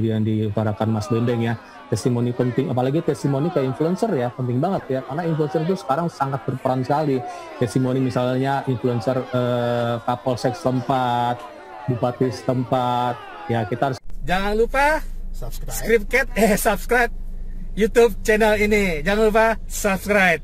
yang diutarakan Mas Bendeng ya, testimoni penting, apalagi testimoni ke influencer ya, penting banget ya, karena influencer itu sekarang sangat berperan sekali. Testimoni misalnya influencer Kapolsek setempat, bupati setempat, ya kita harus. Jangan lupa subscribe YouTube channel ini. Jangan lupa subscribe.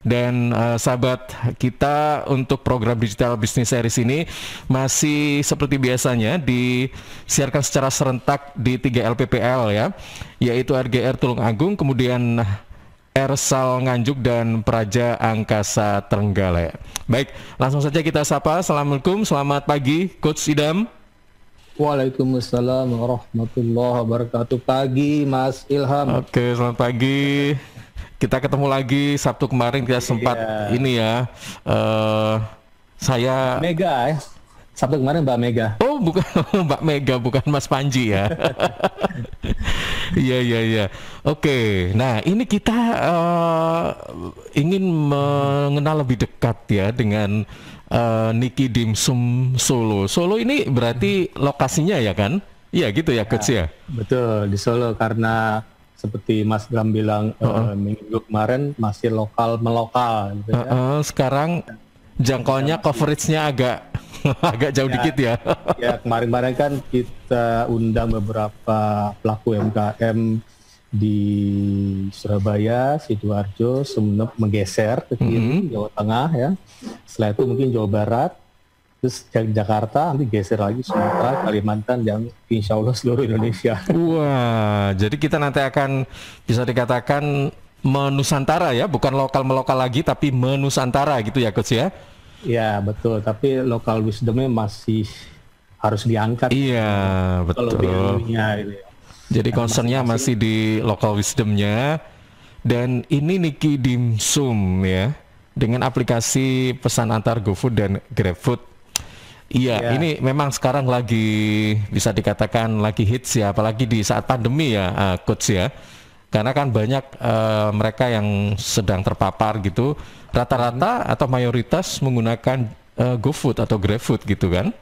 Dan sahabat kita, untuk program Digital Business Series ini masih seperti biasanya disiarkan secara serentak di 3 LPPL ya, yaitu RGR Tulungagung, kemudian Ersal Nganjuk, dan Praja Angkasa Trenggalek. Baik, langsung saja kita sapa. Assalamualaikum, selamat pagi Coach Idam. Waalaikumsalam warahmatullahi wabarakatuh. Pagi Mas Ilham. Oke, selamat pagi. Kita ketemu lagi Sabtu kemarin, kita sempat ini ya, saya Mega ya. Sabtu kemarin Mbak Mega. Oh bukan Mbak Mega, bukan Mas Panji ya. Iya. Oke, nah ini kita ingin mengenal lebih dekat ya dengan Niki Dimsum Solo. Solo ini berarti lokasinya ya kan? Iya gitu ya Coach ya? Betul, di Solo, karena seperti Mas Bram bilang minggu kemarin masih lokal gitu ya. Sekarang jangkauannya, coveragenya agak agak jauh dikit ya. Ya, kemarin kan kita undang beberapa pelaku UMKM di Surabaya, Sidoarjo, Sumeneb, menggeser ke kiri, Jawa Tengah ya. Setelah itu mungkin Jawa Barat, terus Jakarta, nanti geser lagi Sumatera, Kalimantan, dan insya Allah seluruh Indonesia. Wah, jadi kita nanti akan bisa dikatakan menusantara ya, bukan lokal melokal lagi, tapi menusantara gitu ya Coach ya? Ya betul, tapi local wisdomnya masih harus diangkat. Iya, betul. Gitu ya. Jadi concernnya masih di local wisdomnya. Dan ini Niki Dimsum ya, dengan aplikasi pesan antar GoFood dan GrabFood. Iya, ini memang sekarang lagi bisa dikatakan lagi hits ya, apalagi di saat pandemi ya, Coach ya. Karena kan banyak mereka yang sedang terpapar gitu, rata-rata atau mayoritas menggunakan GoFood atau GrabFood gitu kan?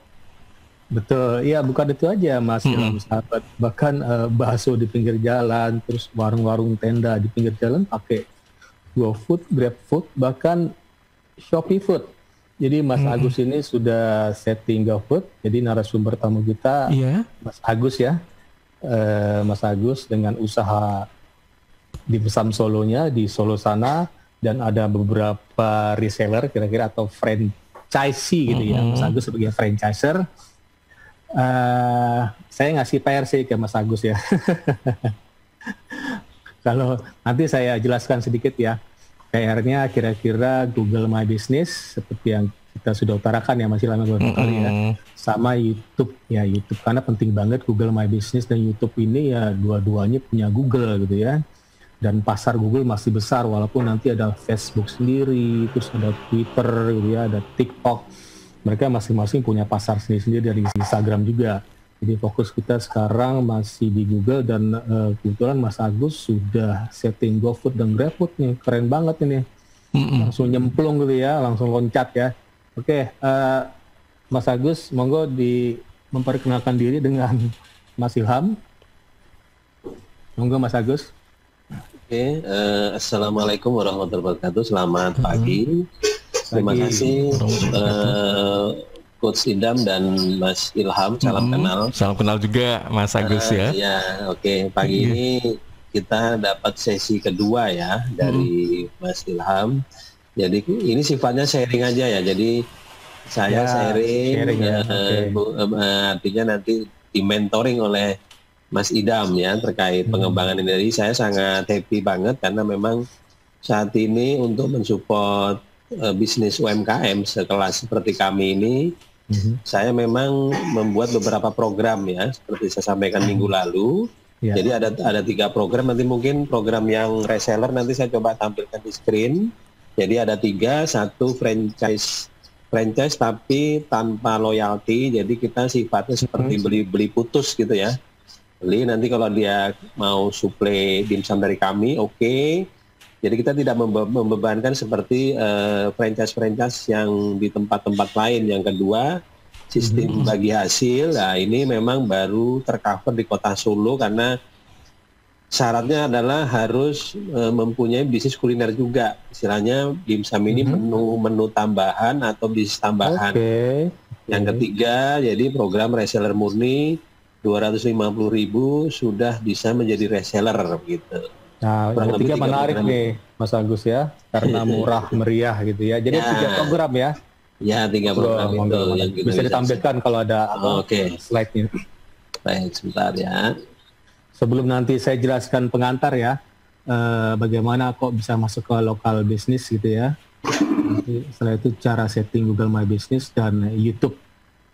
Betul, iya, bukan itu aja Mas, sahabat. Bahkan bakso di pinggir jalan, terus warung-warung tenda di pinggir jalan pakai GoFood, GrabFood, bahkan Shopee Food. Jadi Mas Agus ini sudah setting GoFood, jadi narasumber tamu kita Mas Agus ya, Mas Agus dengan usaha di Besam Solonya di Solo sana, dan ada beberapa reseller kira-kira atau franchisee gitu ya, Mas Agus sebagai franchiser. Saya ngasih PR sih ke Mas Agus ya. Kalau nanti saya jelaskan sedikit ya. PR-nya kira-kira Google My Business seperti yang kita sudah utarakan ya, masih lama kali ya, sama YouTube ya, YouTube karena penting banget Google My Business dan YouTube ini ya, dua-duanya punya Google gitu ya, dan pasar Google masih besar walaupun nanti ada Facebook sendiri, terus ada Twitter gitu ya, ada TikTok, mereka masing-masing punya pasar sendiri-sendiri, dari Instagram juga. Jadi fokus kita sekarang masih di Google, dan kebetulan Mas Agus sudah setting GoFood dan GrabFood nih, keren banget ini. Langsung nyemplung gitu ya, langsung loncat ya. Oke, Mas Agus, monggo memperkenalkan diri dengan Mas Ilham. Monggo Mas Agus. Oke, Assalamualaikum warahmatullahi wabarakatuh. Selamat pagi. Terima kasih Coach Idam dan Mas Ilham, salam kenal. Salam kenal juga Mas Agus ya. Ya, oke. Pagi ini kita dapat sesi kedua ya dari Mas Ilham. Jadi ini sifatnya sharing aja ya. Jadi saya sharing ya, artinya nanti di mentoring oleh Mas Idam ya terkait pengembangan ini. Jadi saya sangat happy banget karena memang saat ini untuk mensupport bisnis UMKM sekelas seperti kami ini, saya memang membuat beberapa program ya, seperti saya sampaikan minggu lalu. Jadi ada 3 program, nanti mungkin program yang reseller nanti saya coba tampilkan di screen. Jadi ada 3, satu franchise tapi tanpa loyalty, jadi kita sifatnya seperti beli putus gitu ya. beli. Nanti kalau dia mau suplai dimsum dari kami, oke. Jadi kita tidak membebankan seperti franchise-franchise yang di tempat-tempat lain. Yang kedua, sistem bagi hasil. Nah, ini memang baru tercover di Kota Solo karena syaratnya adalah harus mempunyai bisnis kuliner juga. Istilahnya dimsum ini menu tambahan atau bisnis tambahan. Yang ketiga, jadi program reseller murni 250.000 sudah bisa menjadi reseller gitu. Nah, yang ketiga menarik nih, Mas Agus ya, karena murah meriah gitu ya. Jadi 3 program ya. Ya, 3 program itu yang bisa ditampilkan kalau ada slide-nya. Baik, sebentar ya. Sebelum nanti saya jelaskan pengantar ya, bagaimana kok bisa masuk ke lokal bisnis gitu ya. Nanti setelah itu cara setting Google My Business dan YouTube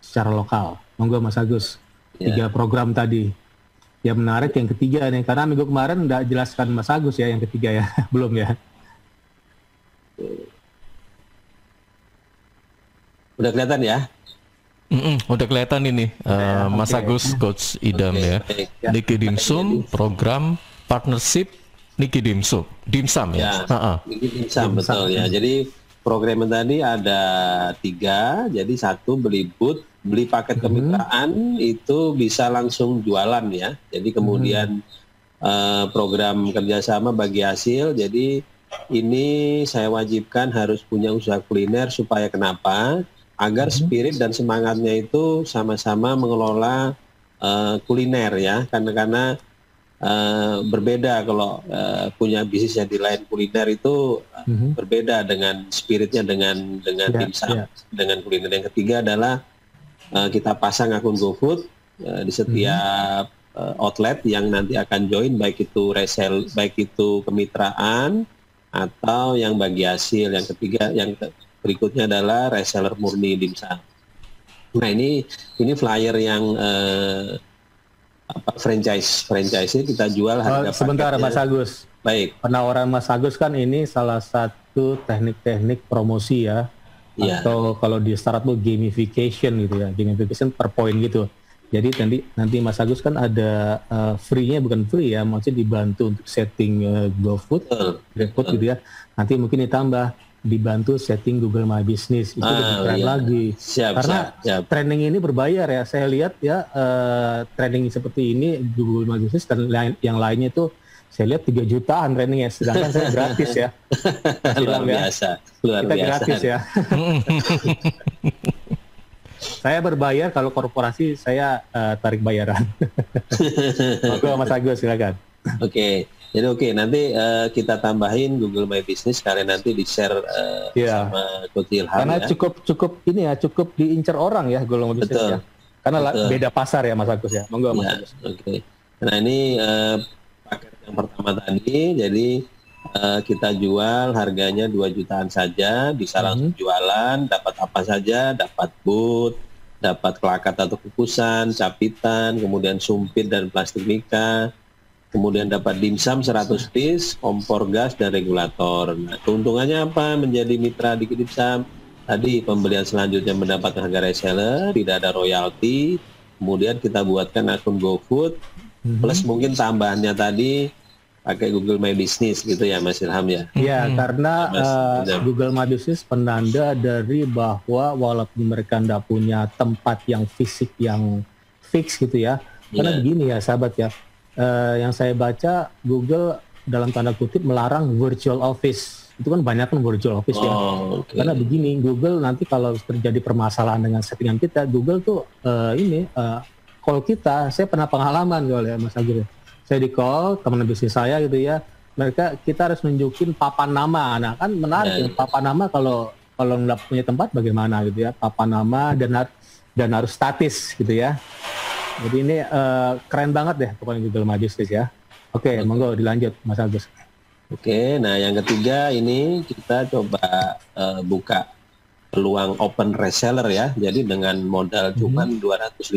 secara lokal. Monggo Mas Agus, 3 program tadi. Yang menarik yang ketiga nih, karena minggu kemarin udah jelaskan Mas Agus ya yang ketiga ya, belum ya? Udah kelihatan ya? Udah kelihatan ini, Mas Agus, Coach Idam ya. Niki Dimsum, program partnership Niki Dimsum ya. Niki Dimsum betul ya. Jadi program tadi ada 3. Jadi 1 beli paket kemitraan itu bisa langsung jualan ya. Jadi kemudian program kerjasama bagi hasil. Jadi ini saya wajibkan harus punya usaha kuliner supaya kenapa? Agar spirit dan semangatnya itu sama-sama mengelola kuliner ya. Karena berbeda kalau punya bisnisnya di lain kuliner itu berbeda dengan spiritnya dengan dimsum dengan kuliner. Yang ketiga adalah kita pasang akun GoFood di setiap outlet yang nanti akan join, baik itu resell, baik itu kemitraan atau yang bagi hasil. Yang ketiga, yang berikutnya adalah reseller murni dimsum. Nah ini flyer yang franchise kita jual harga sebentar paketnya. Mas Agus. Baik. Penawaran Mas Agus kan ini salah satu teknik-teknik promosi ya. Atau kalau di startup tuh gamification gitu ya. Gamification per point gitu. Jadi nanti Mas Agus kan ada free-nya, bukan free ya, maksudnya dibantu untuk setting GoFood, GrabFood gitu ya. Nanti mungkin ditambah dibantu setting Google My Business, itu lebih keren lagi. Karena training ini berbayar ya. Saya lihat ya training seperti ini Google My Business dan yang lainnya itu saya lihat 3 jutaan trainingnya, sedangkan saya gratis ya. Luar biasa. Kita gratis ya. Saya berbayar, kalau korporasi saya tarik bayaran. Monggo Mas Agus silakan. Jadi nanti kita tambahin Google My Business kalian nanti di-share sama Coach Ilham. Karena ya. cukup ini ya, cukup diincar orang ya Google My Business ya. Karena beda pasar ya Mas Agus ya. Monggo Mas Agus. Nah ini paket yang pertama tadi, jadi kita jual harganya 2 jutaan saja, bisa langsung jualan, dapat apa saja, dapat boot, dapat kelakat atau kukusan, capitan, kemudian sumpit dan plastik mika. Kemudian dapat dimsum 100 piece, kompor gas, dan regulator. Nah, keuntungannya apa menjadi mitra Niki Dimsum? Tadi pembelian selanjutnya mendapatkan harga reseller, tidak ada royalti. Kemudian kita buatkan akun GoFood, plus mungkin tambahannya tadi pakai Google My Business gitu ya Mas Ilham ya? Iya, karena Google My Business penanda dari bahwa walaupun mereka tidak punya tempat yang fisik yang fix gitu ya. Karena begini ya sahabat ya. Yang saya baca Google dalam tanda kutip melarang virtual office. Itu kan banyak kan virtual office ya. Karena begini, Google nanti kalau terjadi permasalahan dengan settingan kita, Google tuh call kita. Saya pernah pengalaman ya Mas Agus. Saya di call teman bisnis saya gitu ya. Kita harus nunjukin papan nama. Nah kan menarik ya, papan nama kalau nggak punya tempat bagaimana gitu ya. Papan nama dan harus statis gitu ya. Jadi ini keren banget deh pokoknya Google My Business ya. Oke, monggo dilanjut Mas Agus. Nah yang ketiga ini kita coba buka peluang open reseller ya. Jadi dengan modal cuman 250.000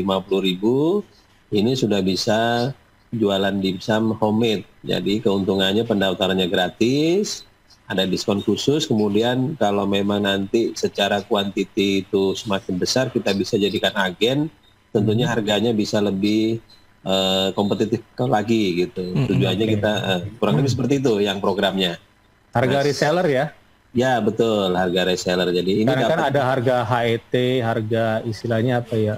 ini sudah bisa jualan dimsum homemade. Jadi keuntungannya pendaftarannya gratis, ada diskon khusus. Kemudian kalau memang nanti secara kuantiti itu semakin besar, kita bisa jadikan agen. Tentunya harganya bisa lebih kompetitif lagi gitu. Tujuannya kita kurang lebih seperti itu yang programnya. Harga reseller ya? Ya betul, harga reseller. Jadi ini karena kan ada harga HET, harga istilahnya apa ya,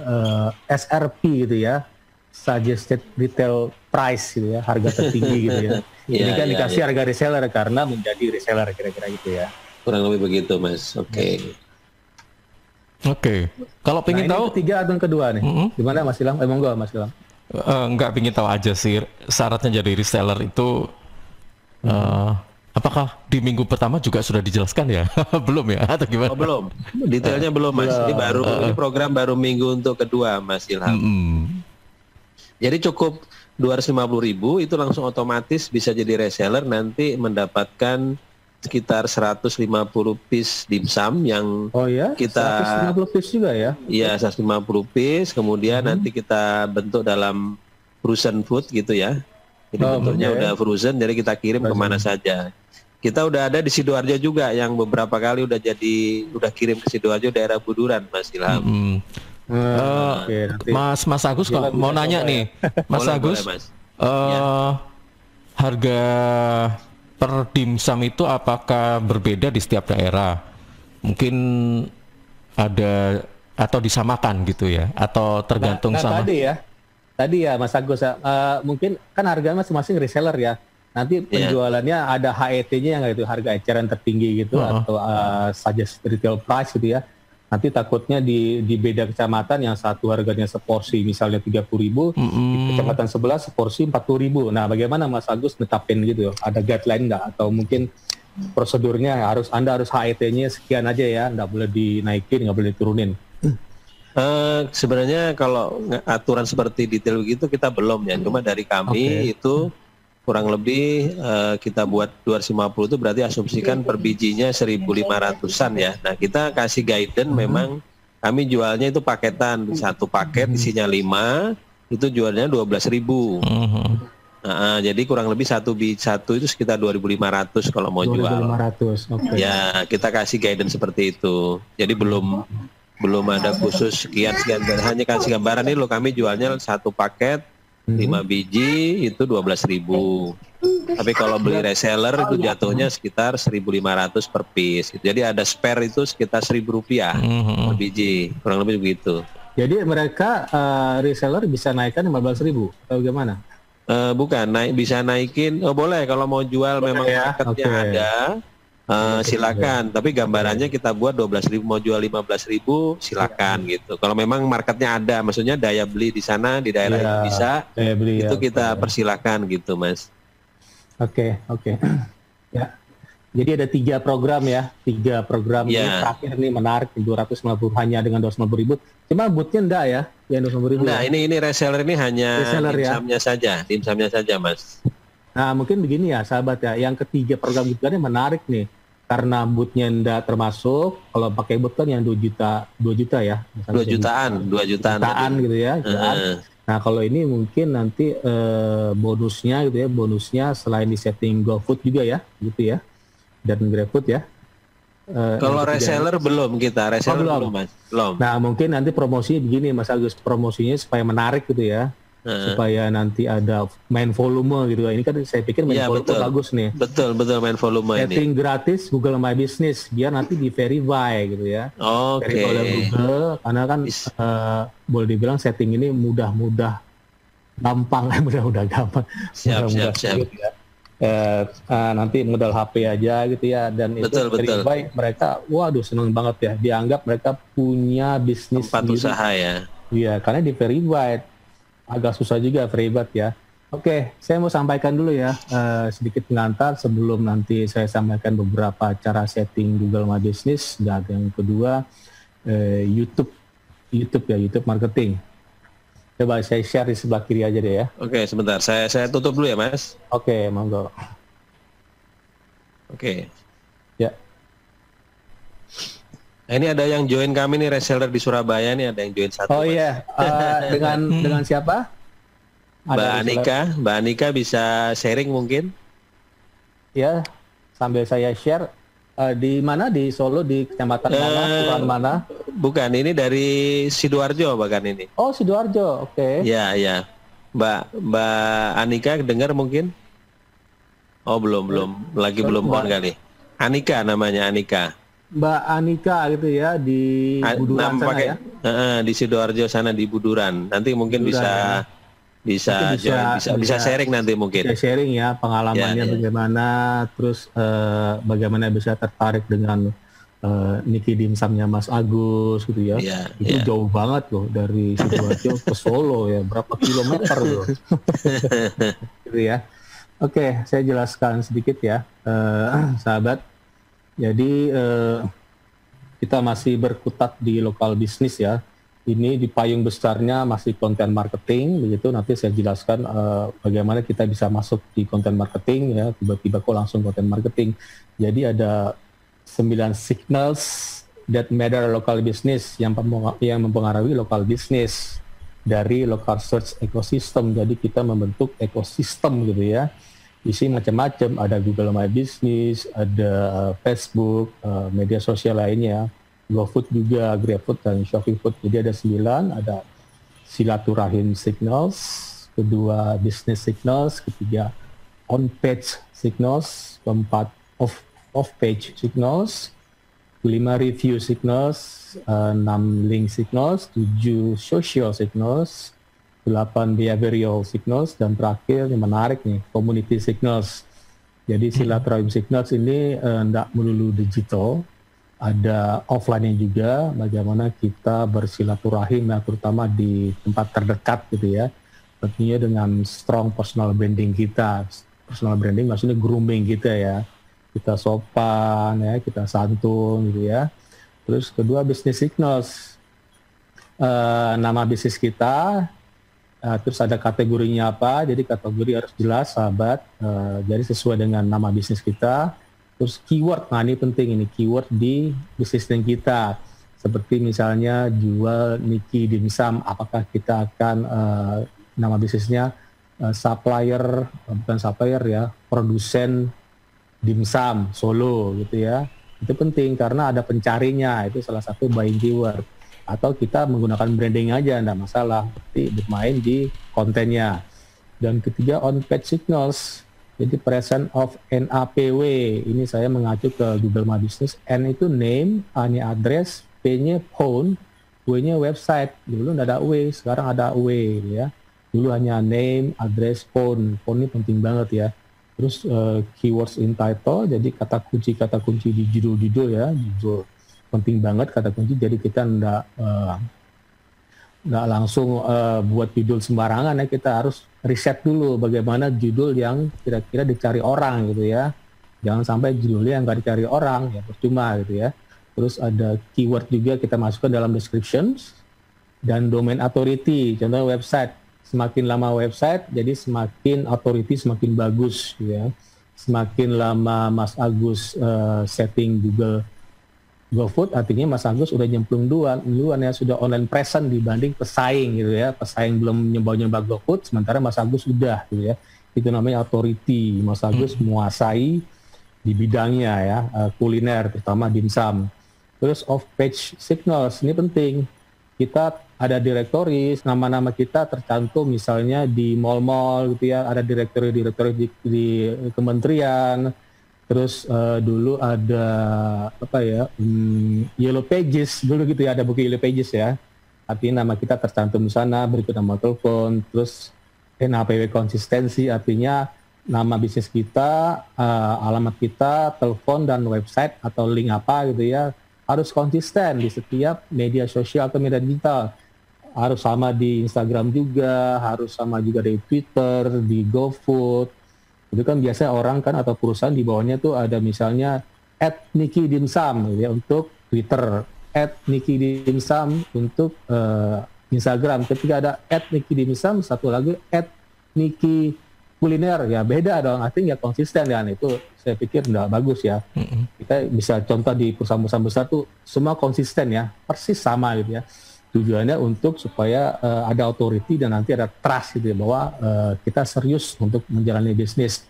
SRP gitu ya, suggested retail price gitu ya, harga tertinggi gitu ya. Ini kan dikasih harga reseller karena menjadi reseller kira-kira gitu ya. Kurang lebih begitu Mas. Oke. Kalau pengen tahu ketiga atau yang kedua nih, gimana Mas Ilham? Emang gua Mas Ilham? Enggak, pengen tahu aja sih syaratnya jadi reseller itu. Apakah di minggu pertama juga sudah dijelaskan ya? Belum ya? Atau gimana? Oh, belum. Detailnya belum Mas. Ini program baru minggu untuk kedua Mas Ilham. Jadi cukup 250.000 itu langsung otomatis bisa jadi reseller, nanti mendapatkan sekitar 150 piece dimsum yang kita 150 piece juga ya? Iya, 150 piece. Kemudian nanti kita bentuk dalam frozen food gitu ya. Jadi bentuknya udah frozen, jadi kita kirim kemana saja. Kita udah ada di Sidoarjo juga yang beberapa kali udah kirim ke Sidoarjo daerah Buduran Mas Ilham. Mas Agus kok mau nanya nih, Mas Agus, boleh, Mas. Harga per dimsum itu apakah berbeda di setiap daerah? Mungkin ada atau disamakan gitu ya, atau tergantung sama? Tadi ya Mas Agus, mungkin kan harganya masing-masing reseller ya. Nanti penjualannya ada HET-nya yang itu harga eceran tertinggi gitu atau suggest retail price gitu ya. Nanti takutnya di beda kecamatan yang satu harganya seporsi misalnya 30.000, di kecamatan sebelah seporsi 40.000. Nah, bagaimana Mas Agus netapin gitu? Ada guideline nggak? Atau mungkin prosedurnya Anda harus HET-nya sekian aja ya, nggak boleh dinaikin, nggak boleh diturunin? Sebenarnya kalau aturan seperti detail begitu kita belum ya. Cuma dari kami itu kurang lebih kita buat 250 itu berarti asumsikan per bijinya 1.500-an ya. Nah kita kasih guidance memang kami jualnya itu paketan, satu paket isinya 5 itu jualnya 12.000. Jadi kurang lebih satu itu sekitar 2.500 kalau mau 2.500, jual. Okay. Ya kita kasih guidance seperti itu. Jadi belum ada khusus sekian hanya kasih gambaran ini loh, kami jualnya satu paket 5 biji itu 12.000. Tapi kalau beli reseller itu jatuhnya sekitar 1.500 per piece. Jadi ada spare itu sekitar Rp1.000 per biji, kurang lebih begitu. Jadi mereka reseller bisa naikkan 15.000 atau gimana? Bukan, bisa naikin. Oh boleh kalau mau jual memang marketnya ada. Silakan, tapi gambarannya kita buat 12.000, mau jual 15.000 silakan gitu. Kalau memang marketnya ada, maksudnya daya beli di sana di daerah itu bisa, itu kita persilakan gitu Mas. Oke. Ya. Jadi ada 3 program ya, 3 program ini terakhir nih menarik 250 hanya dengan 250.000. Cuma bootnya enggak ya, yang 250.000. Nah ini reseller ini hanya dimsumnya saja Mas. Nah mungkin begini ya sahabat ya, yang ketiga program itu kan menarik nih karena bootnya enggak termasuk. Kalau pakai boot kan yang 2 juta ya, 2 jutaan gitu ya. Nah kalau ini mungkin nanti bonusnya gitu ya, bonusnya selain di setting GoFood juga ya gitu ya, dan GrabFood ya. Kalau reseller belum kita, belum Mas, belum. Nah mungkin nanti promosinya begini Mas Agus, promosinya supaya menarik gitu ya. Supaya nanti ada main volume gitu. Ini kan saya pikir main volume bagus nih. Betul main volume ini. Setting gratis Google My Business biar nanti di verify gitu ya. Verify oleh Google karena kan boleh dibilang setting ini mudah gampang. Gampang. Siap. Gitu ya. Nanti modal HP aja gitu ya, dan betul. verify mereka, waduh seneng banget ya. Dianggap mereka punya bisnis tempat usaha ya. Iya, karena di verify. Agak susah juga verify ya. Oke, saya mau sampaikan dulu ya sedikit pengantar sebelum nanti saya sampaikan beberapa cara setting Google My Business. Dan yang kedua YouTube marketing. Coba saya share di sebelah kiri aja deh ya. Oke, sebentar. Saya tutup dulu ya, Mas. Oke, monggo. Oke. Ya. Nah, ini ada yang join kami nih, reseller di Surabaya nih, ada yang join satu. Oh iya, dengan siapa? Mbak Anika bisa sharing mungkin? Ya, sambil saya share. Di mana? Di Solo, di kecamatan mana? Kelurahan mana? Bukan, ini dari Sidoarjo bahkan ini. Oh, Sidoarjo, oke. Iya. Mbak Anika dengar mungkin? Oh belum lagi belum on kali. Anika namanya Anika. Mbak Anika gitu ya di Buduran sana ya. Di Sidoarjo sana di Buduran. Nanti mungkin Buduran, bisa sharing nanti mungkin. Bisa sharing ya pengalamannya bagaimana, terus bagaimana bisa tertarik dengan Niki Dimsumnya Mas Agus gitu ya. Itu jauh banget loh dari Sidoarjo ke Solo ya, berapa kilometer loh. Gitu ya. Oke, saya jelaskan sedikit ya, sahabat. Jadi kita masih berkutat di lokal bisnis ya. Ini di payung besarnya masih konten marketing, begitu. Nanti saya jelaskan bagaimana kita bisa masuk di konten marketing ya. Tiba-tiba kok langsung konten marketing. Jadi ada 9 signals that matter local business yang mempengaruhi lokal bisnis dari local search ecosystem. Jadi kita membentuk ekosistem gitu ya. Isi macam-macam, ada Google My Business, ada Facebook, media sosial lainnya, GoFood juga, GrabFood dan ShopeeFood. Jadi ada 9, ada silaturahim signals, kedua business signals, ketiga on-page signals, keempat off-page signals, 5 review signals, 6 link signals, 7 social signals, 8 behavioral signals, dan terakhir yang menarik nih, community signals. Jadi silaturahim signals ini tidak melulu digital, ada offline-nya juga, bagaimana kita bersilaturahim ya, terutama di tempat terdekat gitu ya. Tentunya dengan strong personal branding kita. Personal branding maksudnya grooming kita ya. Kita sopan ya, kita santun gitu ya. Terus kedua business signals. Nama bisnis kita, terus ada kategorinya apa, jadi kategori harus jelas sahabat, jadi sesuai dengan nama bisnis kita. Terus keyword, nah ini penting, ini keyword di bisnis kita, seperti misalnya jual Niki Dimsum, apakah kita akan nama bisnisnya supplier, bukan supplier ya, produsen dimsum Solo gitu ya. Itu penting karena ada pencarinya, itu salah satu buying keyword. Atau kita menggunakan branding aja, enggak masalah, tapi bermain di kontennya. Dan ketiga on-page signals, jadi presence of NAPW, ini saya mengacu ke Google My Business. N itu name, A-nya address, P-nya phone, W-nya website. Dulu enggak ada W, sekarang ada W ya. Dulu hanya name, address, phone. Phone ini penting banget ya. Terus keywords in title, jadi kata kunci di judul-judul ya, judul. Penting banget kata kunci, jadi kita nggak langsung buat judul sembarangan ya, kita harus riset dulu bagaimana judul yang kira-kira dicari orang gitu ya. Jangan sampai judulnya yang nggak dicari orang ya, percuma gitu ya. Terus ada keyword juga kita masukkan dalam descriptions, dan domain authority, contohnya website. Semakin lama website, jadi semakin authority semakin bagus gitu ya. Semakin lama Mas Agus setting Google GoFood, artinya Mas Agus udah nyemplung duluan ya, sudah online present dibanding pesaing gitu ya. Pesaing belum nyoba GoFood, sementara Mas Agus udah gitu ya. Itu namanya authority. Mas Agus menguasai di bidangnya ya, kuliner terutama dimsum. Terus off-page signals, ini penting. Kita ada direktoris, nama-nama kita tercantum misalnya di mall-mall gitu ya, ada direktori di kementerian. Terus dulu ada apa ya, Yellow Pages dulu gitu ya, ada buku Yellow Pages ya. Artinya nama kita tercantum di sana, berikut nama telepon, terus NAPW konsistensi, artinya nama bisnis kita, alamat kita, telepon dan website atau link apa gitu ya, harus konsisten di setiap media sosial atau media digital. Harus sama di Instagram juga, harus sama juga di Twitter, di GoFood. Itu kan biasanya orang kan atau perusahaan di bawahnya tuh ada misalnya @NikiDimsum gitu ya untuk Twitter, @NikiDimsum untuk Instagram. Ketika ada @NikiDimsum, satu lagi @NikiKuliner, ya beda dong, artinya nggak konsisten kan. Itu saya pikir nggak bagus ya. Kita bisa contoh di perusahaan-perusahaan besar tuh semua konsisten ya, persis sama gitu ya. Tujuannya untuk supaya ada authority dan nanti ada trust gitu ya, bahwa kita serius untuk menjalani bisnis.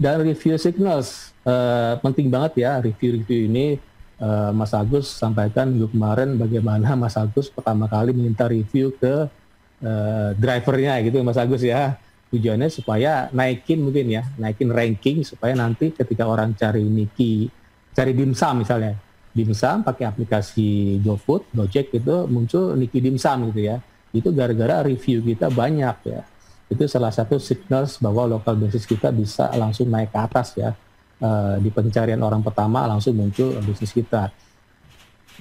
Dan review signals penting banget ya, review ini Mas Agus sampaikan minggu kemarin bagaimana Mas Agus pertama kali minta review ke drivernya gitu Mas Agus ya. Tujuannya supaya naikin ranking supaya nanti ketika orang cari cari dimsum misalnya, dimsum pakai aplikasi GoFood, Gojek itu muncul Niki dimsum gitu ya. Itu gara-gara review kita banyak ya. Itu salah satu signals bahwa local business kita bisa langsung naik ke atas ya. Di pencarian orang pertama langsung muncul bisnis kita.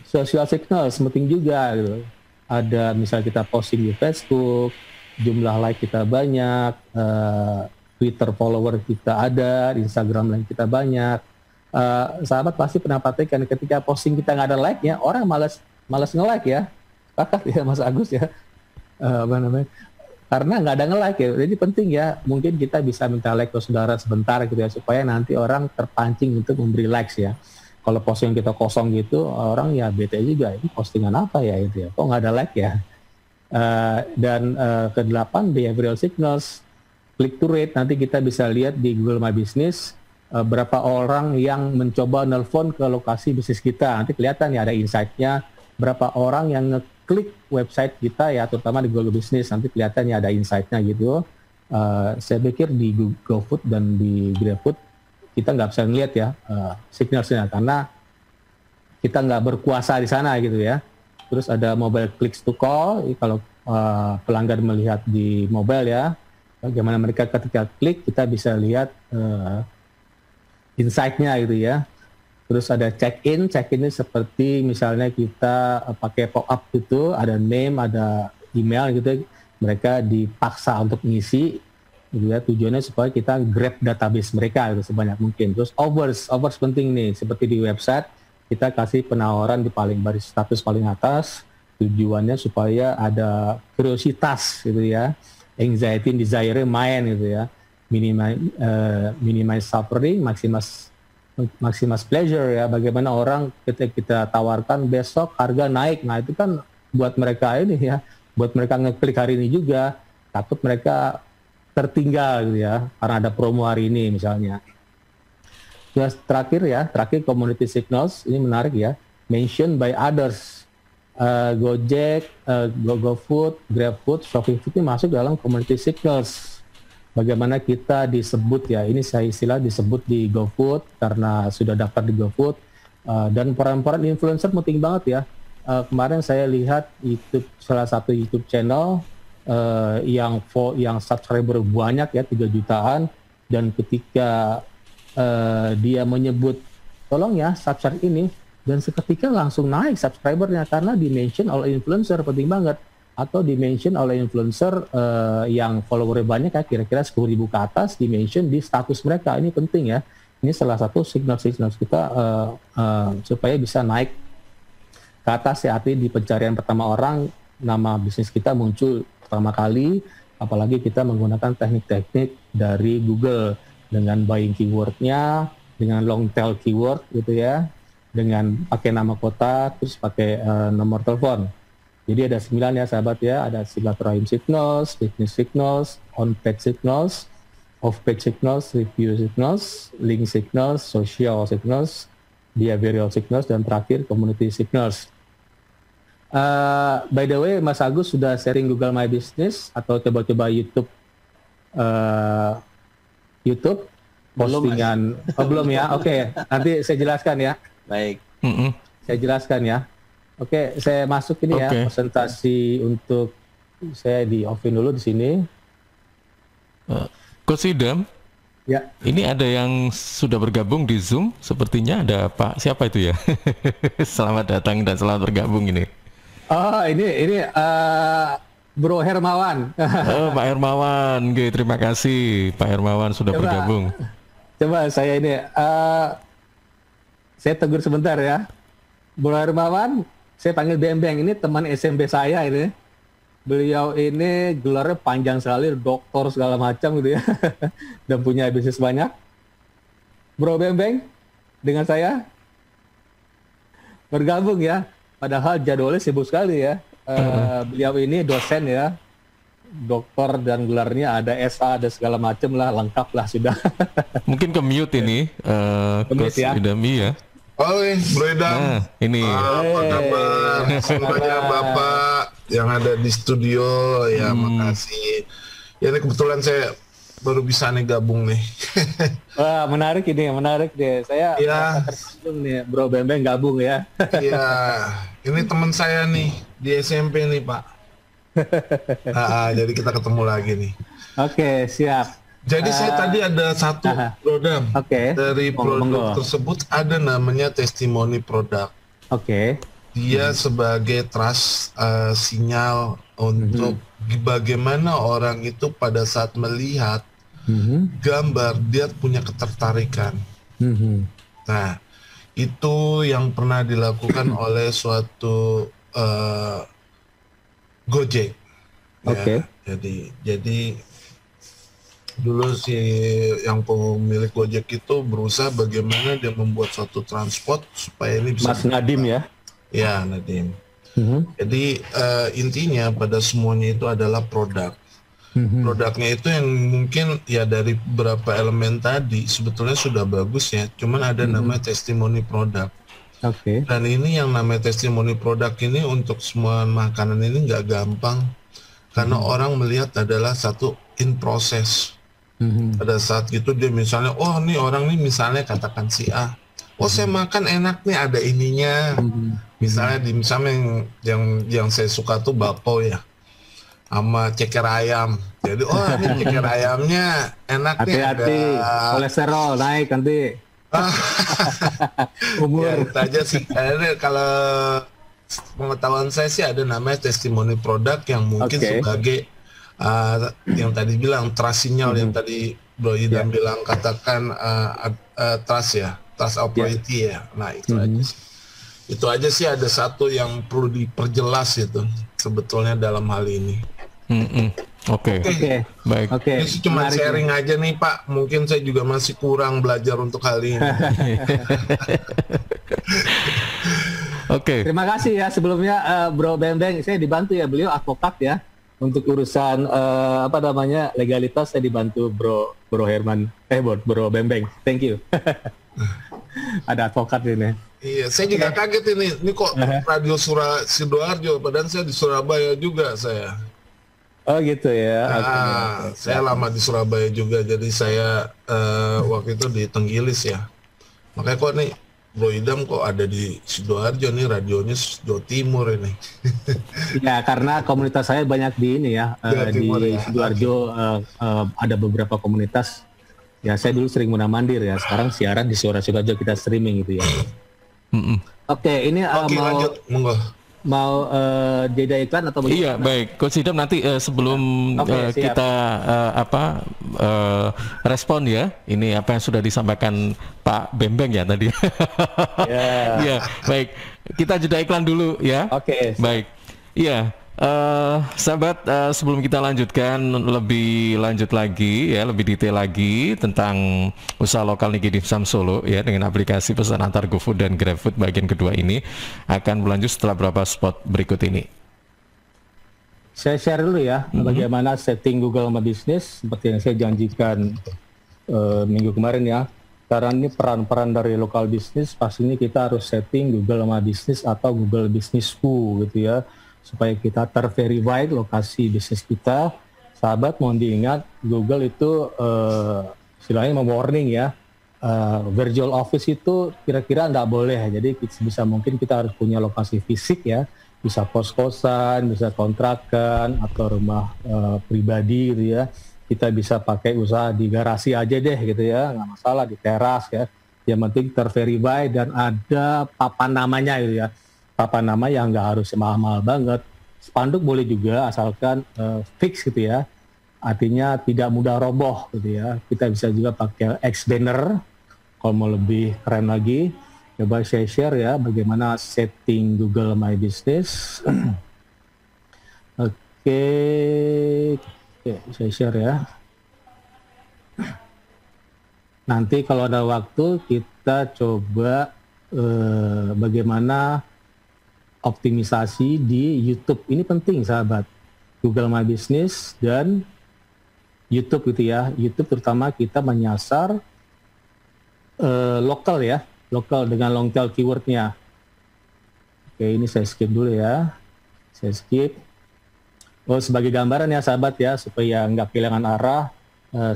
Social signals penting juga gitu. Ada misal kita posting di Facebook, jumlah like kita banyak, Twitter follower kita ada, di Instagram like kita banyak. Sahabat pasti pernah praktekkan ketika posting kita nggak ada like-nya, orang malas nge-like ya. Kakak ya Mas Agus ya. Karena nggak ada nge-like ya. Jadi penting ya, mungkin kita bisa minta like ke saudara sebentar gitu ya, supaya nanti orang terpancing untuk memberi likes ya. Kalau posting kita kosong gitu, orang ya bete juga, ini postingan apa ya itu ya, kok nggak ada like ya. Dan ke-8 behavioral signals, click to rate. Nanti kita bisa lihat di Google My Business berapa orang yang mencoba nelpon ke lokasi bisnis kita. Nanti kelihatan ya ada insight-nya, berapa orang yang ngeklik website kita ya, terutama di Google Business. Nanti kelihatan ya ada insight-nya gitu. Saya pikir di GoFood dan di GrabFood kita nggak bisa ngeliat ya signalnya, karena kita nggak berkuasa di sana gitu ya. Terus ada mobile clicks to call, kalau pelanggan melihat di mobile ya, bagaimana mereka ketika klik, kita bisa lihat insight-nya gitu ya. Terus ada check-in ini seperti misalnya kita pakai pop-up gitu, ada name, ada email gitu, mereka dipaksa untuk ngisi gitu ya, tujuannya supaya kita grab database mereka gitu, sebanyak mungkin. Terus offers penting nih, seperti di website, kita kasih penawaran di baris status paling atas, tujuannya supaya ada kuriositas gitu ya, anxiety, desire main gitu ya, minimize suffering, maximize pleasure ya. Bagaimana orang ketika kita tawarkan besok harga naik, nah itu kan buat mereka ini ya, buat mereka ngeklik hari ini juga, takut mereka tertinggal gitu ya, karena ada promo hari ini misalnya. Terus terakhir community signals, ini menarik ya, mention by others. Gojek, GoFood, GrabFood, ShopeeFood ini masuk dalam community signals. Bagaimana kita disebut ya, ini saya istilah disebut di GoFood karena sudah daftar di GoFood. Dan peran-peran influencer penting banget ya. Kemarin saya lihat salah satu YouTube channel yang subscriber banyak ya, 3 jutaan, dan ketika dia menyebut tolong ya subscribe ini, dan seketika langsung naik subscribernya karena di-mention oleh influencer, penting banget. Atau di-mention oleh influencer yang followernya banyak ya, kira-kira 10.000 ke atas, di-mention di status mereka. Ini penting ya, ini salah satu signal-signal kita supaya bisa naik ke atas ya. Artinya di pencarian pertama orang, nama bisnis kita muncul pertama kali, apalagi kita menggunakan teknik-teknik dari Google dengan buying keywordnya, dengan long tail keyword gitu ya, dengan pakai nama kota, terus pakai nomor telepon. Jadi ada 9 ya sahabat ya, ada silaturahim signals, business signals, on-page signals, off-page signals, review signals, link signals, social signals, behavioral signals, dan terakhir community signals. By the way, Mas Agus sudah sharing Google My Business atau coba-coba YouTube postingan? Belum ya? Oke, nanti saya jelaskan ya. Baik. Saya jelaskan ya. Oke, saya masuk ini ya, presentasi untuk saya di off-in dulu di sini. Coach Idam, ya. Ini ada yang sudah bergabung di Zoom, sepertinya ada Pak, siapa itu ya? Selamat datang dan selamat bergabung ini. Oh, ini Bro Hermawan. Oh, Pak Hermawan, oke, terima kasih Pak Hermawan sudah bergabung. Coba saya ini, saya tegur sebentar ya. Bro Hermawan, saya panggil Bembeng, ini teman SMP saya ini. Beliau ini gelarnya panjang sekali, doktor segala macam gitu ya, dan punya bisnis banyak. Bro Bembeng, dengan saya bergabung ya. Padahal jadwalnya sibuk sekali ya. Beliau ini dosen ya, dokter, dan gelarnya ada SA, ada segala macam lah, lengkap lah sudah. Mungkin ke mute ini, Coach Idami ya. Halo Bro Idam. Nah, ini. Apa kabar semuanya Bapak? yang ada di studio ya, makasih. Ya ini kebetulan saya baru bisa nih gabung nih. Wah, menarik deh. Saya tersenyum nih, Bro Bembeng gabung ya. Iya, ini teman saya nih di SMP nih Pak. Jadi kita ketemu lagi nih. Oke, siap. Jadi saya tadi ada satu produk dari produk tersebut ada namanya testimoni produk. Dia sebagai trust sinyal untuk bagaimana orang itu pada saat melihat gambar dia punya ketertarikan. Nah, itu yang pernah dilakukan oleh suatu Gojek. Ya, jadi dulu si yang pemilik Gojek itu berusaha bagaimana dia membuat suatu transport supaya ini bisa Mas Nadim ya? Ya, Nadim. Jadi intinya pada semuanya itu adalah produk. Produknya itu yang mungkin ya dari beberapa elemen tadi sebetulnya sudah bagus ya, cuman ada namanya testimoni produk. Dan ini yang namanya testimoni produk ini untuk semua makanan ini nggak gampang karena orang melihat adalah satu in process. Pada saat itu dia misalnya, oh nih orang nih misalnya katakan si A, oh saya makan enak nih ada ininya. Misalnya yang saya suka tuh bakpo ya, sama ceker ayam. Jadi oh ini ceker ayamnya enak nih. Hati-hati, kolesterol naik nanti. Umur. Ya, itu aja sih. Kalau pengetahuan saya sih ada namanya testimoni produk yang mungkin sebagai yang tadi bilang trust signal yang tadi Bro Idam bilang katakan trust ya, trust authority ya. Nah itu aja sih. Itu aja sih ada satu yang perlu diperjelas itu sebetulnya dalam hal ini. Oke. Baik. Ini sih cuma sharing aja nih Pak. Mungkin saya juga masih kurang belajar untuk hal ini. Terima kasih ya sebelumnya Bro Bembeng. Saya dibantu ya, beliau advokat ya. Untuk urusan legalitas saya dibantu Bro Herman, Bro Bembeng. Thank you. Ada advokat ini. Iya, saya juga kaget ini kok radio Sidoarjo, padahal saya di Surabaya juga saya. Oh gitu ya. Saya lama di Surabaya juga, jadi saya waktu itu di Tenggilis ya. Makanya kok nih Bro Idam kok ada di Sidoarjo nih, radionya Jawa Timur ini. Ya karena komunitas saya banyak di ini ya, di Sidoarjo ada beberapa komunitas. Ya saya dulu sering mundur-mandir ya, sekarang siaran di Suara Sidoarjo kita streaming gitu ya. Ini lanjut, monggo. Mau jeda iklan atau bagaimana? Iya baik, Coach Idam nanti sebelum kita respon ya, ini apa yang sudah disampaikan Pak Bembeng ya tadi. Ya baik, kita jeda iklan dulu ya. Baik, iya. Sahabat, sebelum kita lanjutkan lebih lanjut lagi ya, lebih detail lagi tentang usaha lokal Niki Dimsum Solo ya dengan aplikasi pesan antar GoFood dan GrabFood bagian kedua ini akan berlanjut setelah beberapa spot berikut ini. Saya share dulu ya bagaimana setting Google My Business seperti yang saya janjikan minggu kemarin ya. Karena ini peran-peran dari lokal bisnis, pastinya kita harus setting Google My Business atau Google Businessku gitu ya, supaya kita terverify lokasi bisnis kita. Sahabat mohon diingat, Google itu istilahnya warning ya, virtual office itu kira-kira nggak boleh. Jadi bisa mungkin kita harus punya lokasi fisik ya, bisa kos-kosan, bisa kontrakan atau rumah pribadi gitu ya. Kita bisa pakai usaha di garasi aja deh gitu ya, nggak masalah, di teras ya. Yang penting terverify dan ada papan namanya gitu ya. Papan nama yang nggak harus mahal-mahal banget. Spanduk boleh juga asalkan fix gitu ya. Artinya tidak mudah roboh gitu ya. Kita bisa juga pakai X banner kalau mau lebih keren lagi. Coba saya share ya bagaimana setting Google My Business. Oke, saya share ya. Nanti kalau ada waktu kita coba bagaimana optimisasi di YouTube. Ini penting sahabat. Google My Business dan YouTube gitu ya. YouTube terutama kita menyasar lokal ya. Lokal dengan long tail keywordnya. Oke, ini saya skip dulu ya. Saya skip. Sebagai gambaran ya sahabat ya, supaya nggak kehilangan arah,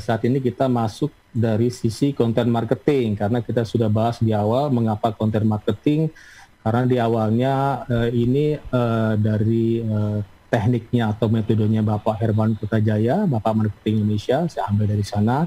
saat ini kita masuk dari sisi content marketing, karena kita sudah bahas di awal mengapa content marketing, karena di awalnya ini dari tekniknya atau metodenya Bapak Herman Putrajaya, Bapak Marketing Indonesia, saya ambil dari sana.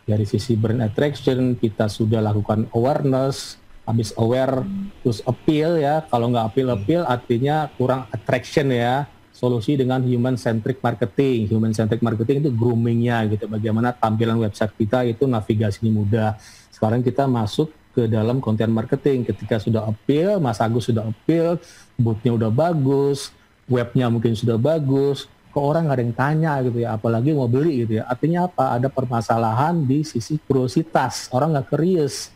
Dari sisi brand attraction, kita sudah lakukan awareness, habis aware, terus appeal ya, kalau nggak appeal artinya kurang attraction ya. Solusi dengan human centric marketing. Human centric marketing itu groomingnya gitu, bagaimana tampilan website kita itu navigasinya mudah. Sekarang kita masuk ke dalam content marketing. Ketika sudah appeal, Mas Agus sudah appeal, bootnya udah bagus, webnya mungkin sudah bagus, kok orang nggak ada yang tanya gitu ya, apalagi mau beli gitu ya. Artinya apa? Ada permasalahan di sisi kuriositas, orang nggak curious.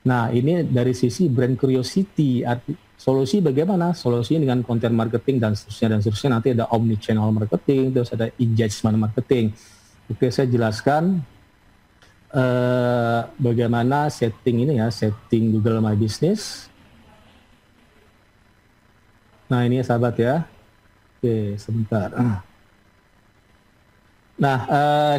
Nah ini dari sisi brand curiosity. Solusi bagaimana? Solusi dengan content marketing dan seterusnya. Nanti ada omni-channel marketing, terus ada engagement marketing. Oke, saya jelaskan bagaimana setting ini ya, setting Google My Business. Nah ini ya sahabat ya. Oke, sebentar. Nah,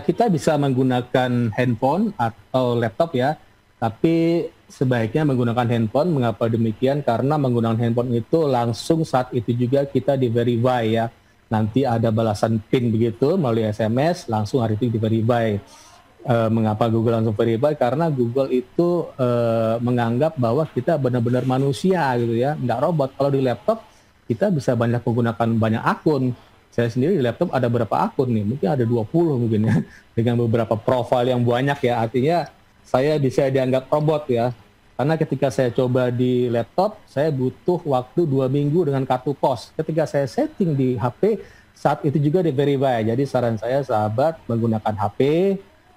kita bisa menggunakan handphone atau laptop ya, tapi sebaiknya menggunakan handphone. Mengapa demikian? Karena menggunakan handphone itu langsung saat itu juga kita di-verify ya. Nanti ada balasan PIN begitu melalui SMS, langsung hari itu di-verify. Mengapa Google langsung verify? Karena Google itu menganggap bahwa kita benar-benar manusia gitu ya, nggak robot. Kalau di laptop kita bisa banyak menggunakan banyak akun. Saya sendiri di laptop ada berapa akun nih? Mungkin ada 20 mungkin ya, dengan beberapa profil yang banyak ya. Artinya saya bisa dianggap robot ya. Karena ketika saya coba di laptop, saya butuh waktu 2 minggu dengan kartu pos. Ketika saya setting di HP, saat itu juga di-verify. Jadi saran saya sahabat menggunakan HP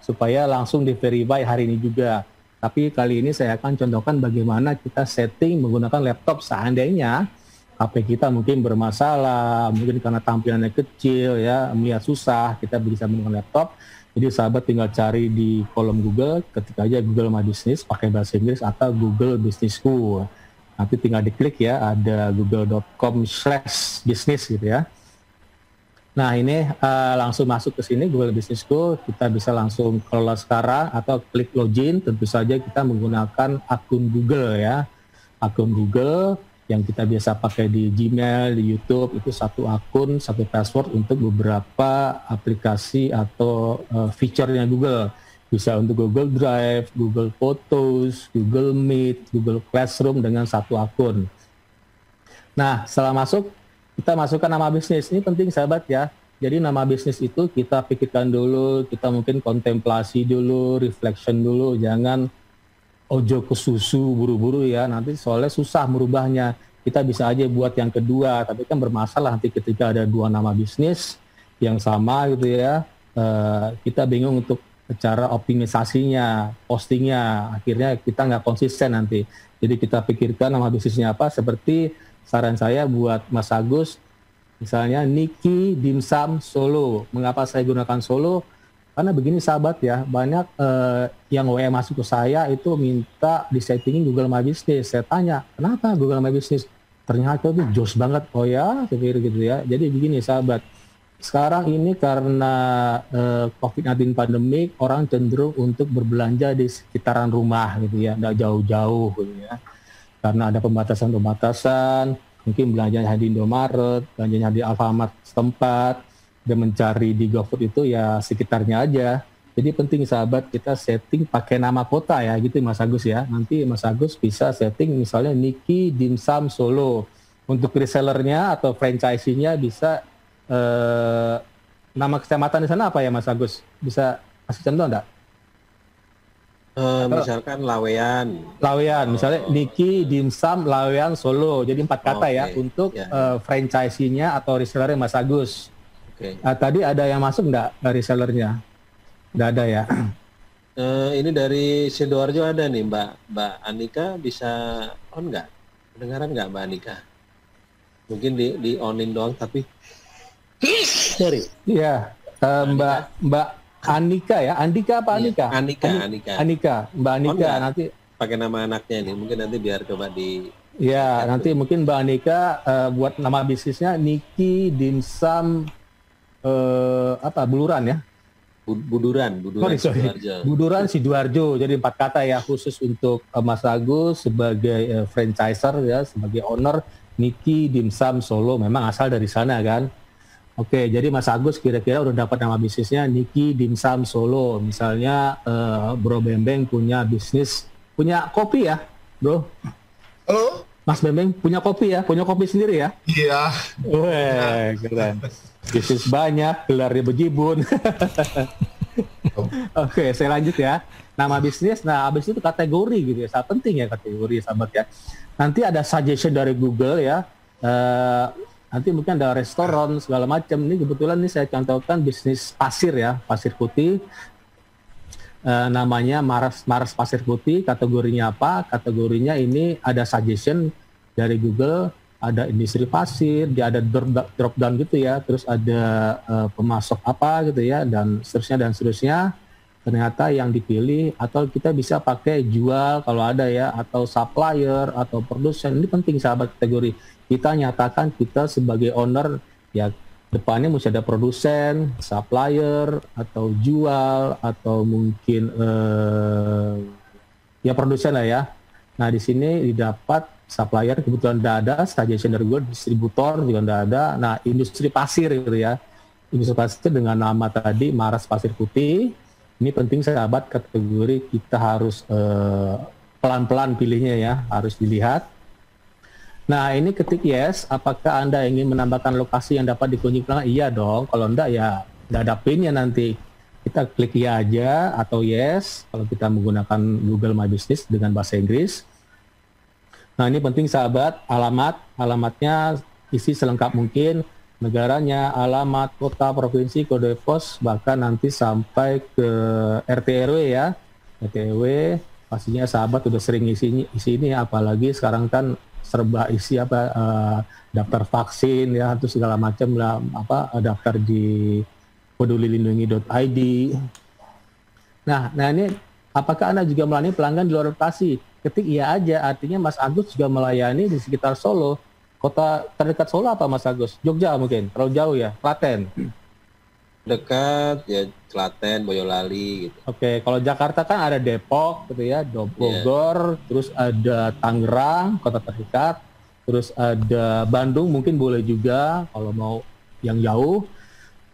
supaya langsung di-verify hari ini juga. Tapi kali ini saya akan contohkan bagaimana kita setting menggunakan laptop seandainya HP kita mungkin bermasalah, mungkin karena tampilannya kecil ya, melihat susah, kita bisa menggunakan laptop. Jadi sahabat tinggal cari di kolom Google, ketik aja Google My Business pakai bahasa Inggris atau Google Business School. Nanti tinggal diklik ya, ada google.com/business gitu ya. Nah ini langsung masuk ke sini Google Business School, kita bisa langsung kelola sekarang atau klik login. Tentu saja kita menggunakan akun Google ya, akun Google yang kita biasa pakai di Gmail, di YouTube, itu satu akun, satu password untuk beberapa aplikasi atau fiturnya Google. Bisa untuk Google Drive, Google Photos, Google Meet, Google Classroom dengan satu akun. Nah, setelah masuk, kita masukkan nama bisnis. Ini penting sahabat ya. Jadi nama bisnis itu kita pikirkan dulu, kita mungkin kontemplasi dulu, reflection dulu, jangan ojo ke susu buru-buru ya, nanti soalnya susah merubahnya. Kita bisa aja buat yang kedua, tapi kan bermasalah nanti ketika ada 2 nama bisnis yang sama gitu ya, kita bingung untuk cara optimisasinya, postingnya, akhirnya kita nggak konsisten nanti. Jadi kita pikirkan nama bisnisnya apa, seperti saran saya buat Mas Agus, misalnya Niki Dimsum Solo. Mengapa saya gunakan Solo? Karena begini sahabat ya, banyak yang WA masuk ke saya itu minta disettingin Google My Business. Saya tanya, kenapa Google My Business? Ternyata itu jos banget. Oh ya, gitu ya. Jadi begini sahabat, sekarang ini karena COVID-19 pandemik, orang cenderung untuk berbelanja di sekitaran rumah gitu ya, nggak jauh-jauh gitu ya. Karena ada pembatasan-pembatasan, mungkin belanjanya di Indomaret, belanjanya di Alfamart setempat, dan mencari di GoFood itu ya sekitarnya aja. Jadi penting sahabat kita setting pakai nama kota ya gitu Mas Agus ya. Nanti Mas Agus bisa setting misalnya Niki Dimsum Solo. Untuk resellernya atau franchise-nya bisa nama kecamatan di sana apa ya Mas Agus? Bisa kasih contoh enggak? Misalkan Lawean. Lawean, misalnya Niki Dimsum Lawean Solo. Jadi 4 kata ya untuk franchise-nya atau resellernya Mas Agus. Okay. Tadi ada yang masuk enggak dari sellernya? Enggak ada ya? Ini dari Sidoarjo ada nih Mbak Anika, bisa on nggak? Kedengaran nggak Mbak Anika? Mungkin di onin doang tapi sorry. Iya, Mbak Anika ya, Andika apa Anika? Anika. Mbak Anika nanti pakai nama anaknya nih, mungkin nanti biar coba di. Ya, nanti mungkin Mbak Anika buat nama bisnisnya Niki Dimsum Buluran ya. Buduran Buduran Sidoarjo. Jadi 4 kata ya, khusus untuk Mas Agus sebagai franchiser ya, sebagai owner Niki Dimsum Solo, memang asal dari sana kan. Oke, jadi Mas Agus kira-kira udah dapat nama bisnisnya Niki Dimsum Solo. Misalnya Bro Bembeng punya bisnis, punya kopi ya, Bro? Halo? Mas Bembeng punya kopi ya? Punya kopi sendiri ya? Iya. Wah, keren. Bisnis banyak, gelarnya bejibun. Oke, saya lanjut ya. Nama bisnis, nah abis itu kategori gitu ya. Sangat penting ya kategori, sahabat ya. Nanti ada suggestion dari Google ya. Nanti mungkin ada restoran segala macam. Ini kebetulan nih saya contohkan bisnis pasir ya, pasir putih. Namanya Mars Pasir Putih. Kategorinya apa? Kategorinya ini ada suggestion dari Google. Ada industri pasir, dia ada drop down gitu ya, terus ada pemasok apa gitu ya, dan seterusnya. Ternyata yang dipilih, atau kita bisa pakai jual kalau ada ya, atau supplier atau produsen. Ini penting sahabat kategori. Kita nyatakan kita sebagai owner ya, depannya mesti ada produsen, supplier, atau jual, atau mungkin ya produsen lah ya. Nah di sini didapat supplier kebetulan tidak ada, suggestion dari Google, distributor juga tidak ada. Nah industri pasir gitu ya, industri pasir dengan nama tadi Mars Pasir Putih. Ini penting sahabat kategori, kita harus pelan-pelan pilihnya ya, harus dilihat. Nah ini ketik yes, apakah Anda ingin menambahkan lokasi yang dapat dikunjungi pelanggan? Iya dong, kalau enggak ya tidak ada pinnya nanti. Kita klik ya aja atau yes kalau kita menggunakan Google My Business dengan bahasa Inggris. Nah ini penting sahabat, alamatnya isi selengkap mungkin, negaranya, alamat, kota, provinsi, kode pos, bahkan nanti sampai ke RT RW ya, RT RW. Pastinya sahabat udah sering isi ini, apalagi sekarang kan serba isi daftar vaksin ya, itu segala macam lah, daftar di pedulilindungi.id. Nah ini apakah Anda juga melayani pelanggan di luar lokasi? Ketik iya aja, artinya Mas Agus juga melayani di sekitar Solo. Kota terdekat Solo apa Mas Agus? Jogja mungkin, terlalu jauh ya, Klaten. Dekat ya, Klaten, Boyolali gitu. Oke, kalau Jakarta kan ada Depok gitu ya, Bogor, terus ada Tangerang, kota terdekat, terus ada Bandung mungkin boleh juga kalau mau yang jauh.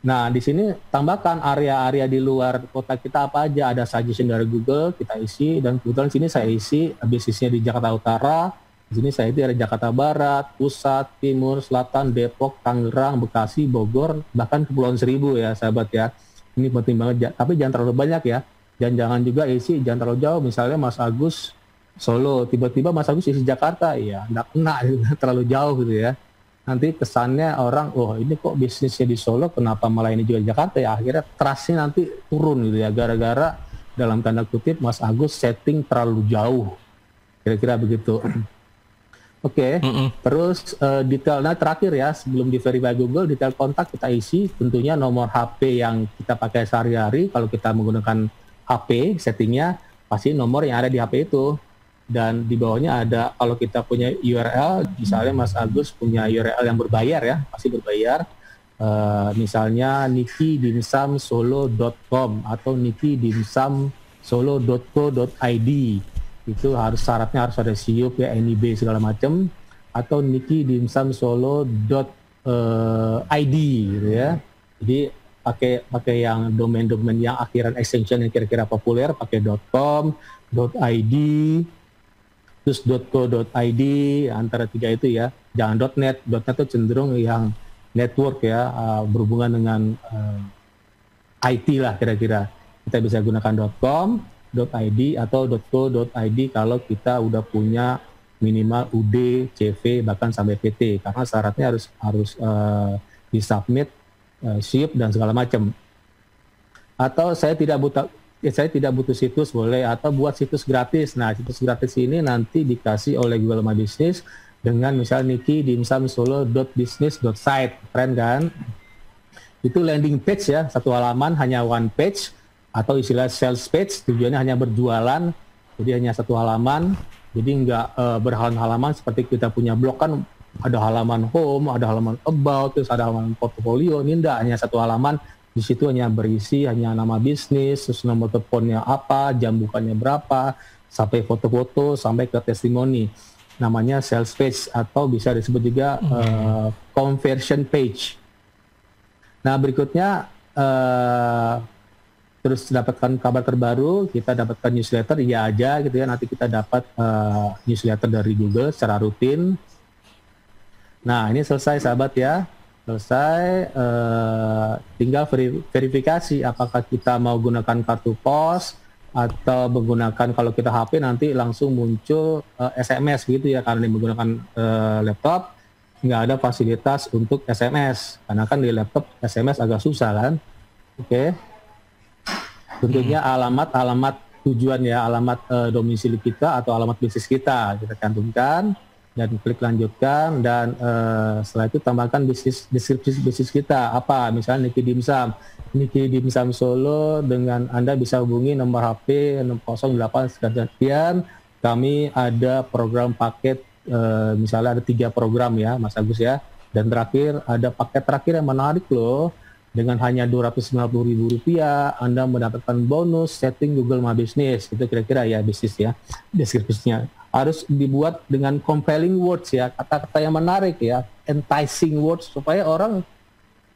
Nah, di sini tambahkan area-area di luar kota kita apa aja, ada suggestion dari Google, kita isi, dan kebetulan sini saya isi bisnisnya di Jakarta Utara. Di sini saya itu ada Jakarta Barat, Pusat, Timur, Selatan, Depok, Tangerang, Bekasi, Bogor, bahkan Kepulauan Seribu ya, sahabat ya. Ini penting banget, tapi jangan terlalu banyak ya. Dan jangan juga isi, jangan terlalu jauh, misalnya Mas Agus Solo, tiba-tiba Mas Agus isi Jakarta, ya nggak kena, terlalu jauh gitu ya. Nanti kesannya orang, oh ini kok bisnisnya di Solo, kenapa malah ini juga di Jakarta ya, akhirnya trustnya nanti turun gitu ya, gara-gara dalam tanda kutip Mas Agus setting terlalu jauh, kira-kira begitu. Oke. Terus detailnya terakhir ya, sebelum di verify Google, detail kontak kita isi, tentunya nomor HP yang kita pakai sehari-hari, kalau kita menggunakan HP settingnya, pasti nomor yang ada di HP itu. Dan di bawahnya ada, kalau kita punya URL, misalnya Mas Agus punya URL yang berbayar ya, pasti berbayar. Misalnya nikidimsumsolo.com atau nikidimsumsolo.co.id. Itu harus syaratnya harus ada SIUP ya, NIB segala macam, atau nikidimsumsolo.id gitu ya. Jadi pakai yang domain-domain yang akhiran extension yang kira-kira populer, pakai .com, .id, terus .co.id, antara tiga itu ya. Jangan .net itu cenderung yang network ya, berhubungan dengan IT lah kira-kira. Kita bisa gunakan .com, .id atau .co.id kalau kita udah punya minimal UD, CV, bahkan sampai PT, karena syaratnya harus disubmit, SIUP dan segala macam. Atau saya tidak butuh situs, boleh, atau buat situs gratis. Nah, situs gratis ini nanti dikasih oleh Google My Business dengan misalnya nikidimsumsolo.business.site, keren kan? Itu landing page ya, satu halaman hanya one page, atau istilah sales page, tujuannya hanya berjualan, jadi hanya satu halaman, jadi nggak berhalaman-halaman seperti kita punya blog kan ada halaman home, ada halaman about, terus ada halaman portfolio. Ini enggak, hanya satu halaman. Di situ hanya berisi hanya nama bisnis, terus nomor teleponnya apa, jam bukanya berapa, sampai foto-foto, sampai ke testimoni. Namanya sales page atau bisa disebut juga conversion page. Nah, berikutnya terus dapatkan kabar terbaru, kita dapatkan newsletter, iya aja gitu ya. Nanti kita dapat newsletter dari Google secara rutin. Nah, ini selesai sahabat ya. Selesai, tinggal verifikasi apakah kita mau gunakan kartu pos atau menggunakan, kalau kita HP nanti langsung muncul SMS gitu ya, karena ini menggunakan laptop nggak ada fasilitas untuk SMS, karena kan di laptop SMS agak susah kan. Oke. Tentunya alamat tujuan ya, alamat domisili kita atau alamat bisnis kita cantumkan dan klik lanjutkan, dan setelah itu tambahkan deskripsi bisnis kita apa, misalnya Niki Dimsum Solo, dengan Anda bisa hubungi nomor HP 608 sekian, kami ada program paket, misalnya ada 3 program ya Mas Agus ya, dan terakhir ada paket terakhir yang menarik loh, dengan hanya Rp290.000 Anda mendapatkan bonus setting Google My Business. Itu kira-kira ya bisnis ya, deskripsinya harus dibuat dengan compelling words ya, kata-kata yang menarik ya, enticing words, supaya orang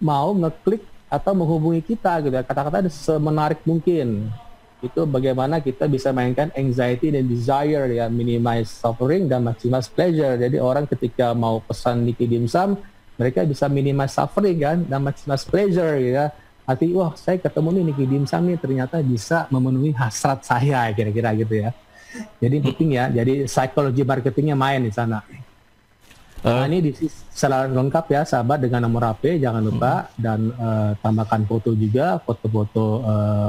mau ngeklik atau menghubungi kita gitu ya. Kata-kata semenarik mungkin. Itu bagaimana kita bisa mainkan anxiety dan desire ya, minimize suffering dan maximize pleasure. Jadi orang ketika mau pesan Niki Dimsum, mereka bisa minimize suffering kan dan maximize pleasure ya. Arti, wah saya ketemu nih Niki Dimsum nih, ternyata bisa memenuhi hasrat saya, kira-kira gitu ya. Jadi penting ya, jadi psikologi marketingnya main di sana. Nah, ini secara lengkap ya sahabat, dengan nomor HP jangan lupa, dan tambahkan foto juga, foto-foto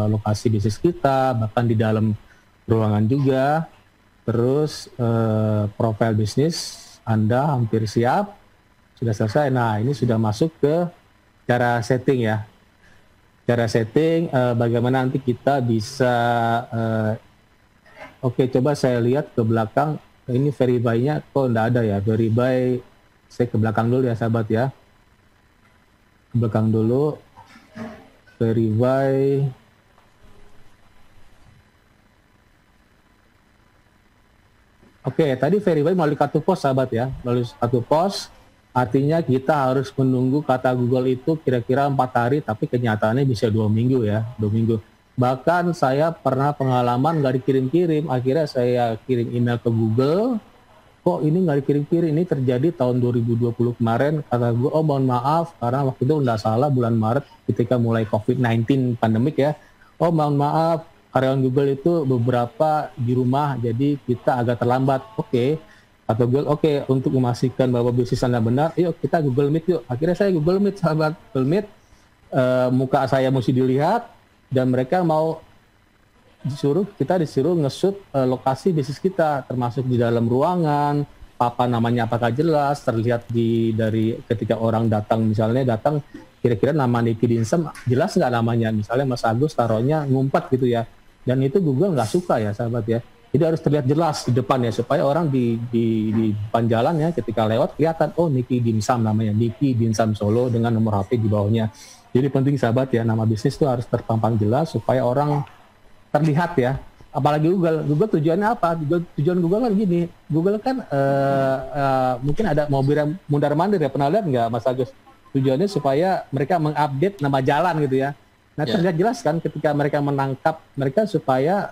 lokasi bisnis kita, bahkan di dalam ruangan juga. Terus profil bisnis Anda hampir siap, sudah selesai. Nah, ini sudah masuk ke cara setting ya. Cara setting bagaimana nanti kita bisa oke, coba saya lihat ke belakang. Ini verify-nya kok enggak ada ya. Verify, saya ke belakang dulu ya sahabat ya. Ke belakang dulu. Verify. Oke, tadi verify melalui kartu pos sahabat ya. Melalui kartu pos, artinya kita harus menunggu kata Google itu kira-kira 4 hari, tapi kenyataannya bisa 2 minggu ya. 2 minggu. Bahkan saya pernah pengalaman nggak dikirim-kirim, akhirnya saya kirim email ke Google, kok ini nggak dikirim-kirim. Ini terjadi tahun 2020 kemarin, kata Google, oh mohon maaf, karena waktu itu nggak salah bulan Maret ketika mulai COVID-19 pandemik ya, oh mohon maaf, karyawan Google itu beberapa di rumah, jadi kita agak terlambat. Oke, kata Google, oke, untuk memastikan bahwa bisnis Anda benar, yuk kita Google Meet yuk. Akhirnya saya Google Meet, sahabat, Google Meet, muka saya mesti dilihat, dan mereka mau kita disuruh nge-shoot lokasi bisnis kita, termasuk di dalam ruangan, papan namanya apakah jelas, terlihat dari ketika orang datang, misalnya datang kira-kira nama Niki Dimsum jelas nggak namanya, misalnya Mas Agus taruhnya ngumpet gitu ya, dan itu Google nggak suka ya sahabat ya. Jadi harus terlihat jelas di depan ya, supaya orang di depan jalan ya ketika lewat kelihatan, oh Niki Dimsum namanya, Niki Dimsum Solo dengan nomor HP di bawahnya. Jadi penting sahabat ya, nama bisnis itu harus terpampang jelas supaya orang terlihat ya. Apalagi Google tujuannya apa? Tujuan Google kan gini, Google kan mungkin ada mobil yang mundar-mandir ya, pernah lihat nggak Mas Agus? Tujuannya supaya mereka mengupdate nama jalan gitu ya. Nah terlihat jelas kan ketika mereka menangkap mereka, supaya